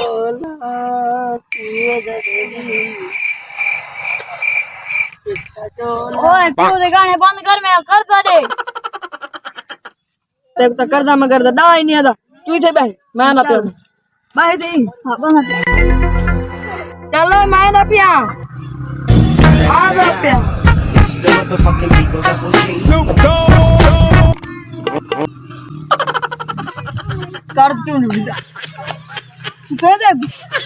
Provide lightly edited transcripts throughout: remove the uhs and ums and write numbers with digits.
चोला किए जरूरी चिट्टा चोला। ओए तू दे गाने बंद कर मेरा कर्जा दे। तेरे तो करदा मैं करदा ना ही नहीं आता तू इथे बैठ मैं ना पिया बैठ दे हां बंद चलो मैं ना पिया आ जा पिया कर क्यों नहीं दिया कह दे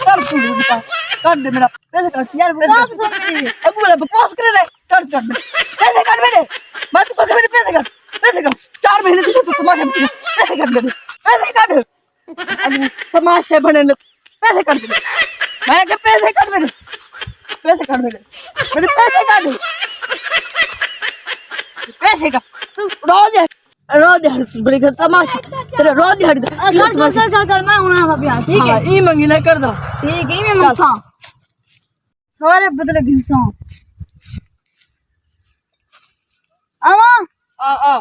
कर क्यों नहीं दिया कर दे मेरा पैसे कर यार अब बोला बकवास कर रहा है कर पैसे कर मेरे मत को मेरे पैसे कर 4 महीने से तो तुम्हारे पैसे कर मेरे पैसे कर अब तमाशे बने पैसे कर दे मैं के पैसे कर मेरे पैसे कर पैसे का तू रोज बड़ी तमाशा तेरा रोज हट कर मैं होना था प्यार ठीक है ई मंगी ना कर दा ठीक है मैं मंगसा सारे बदले गिलसा आवा आ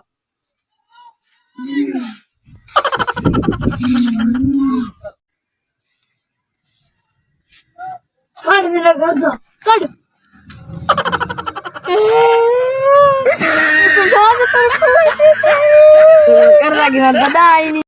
कर मेरा कर्जा कर कर दा दादा आई नहीं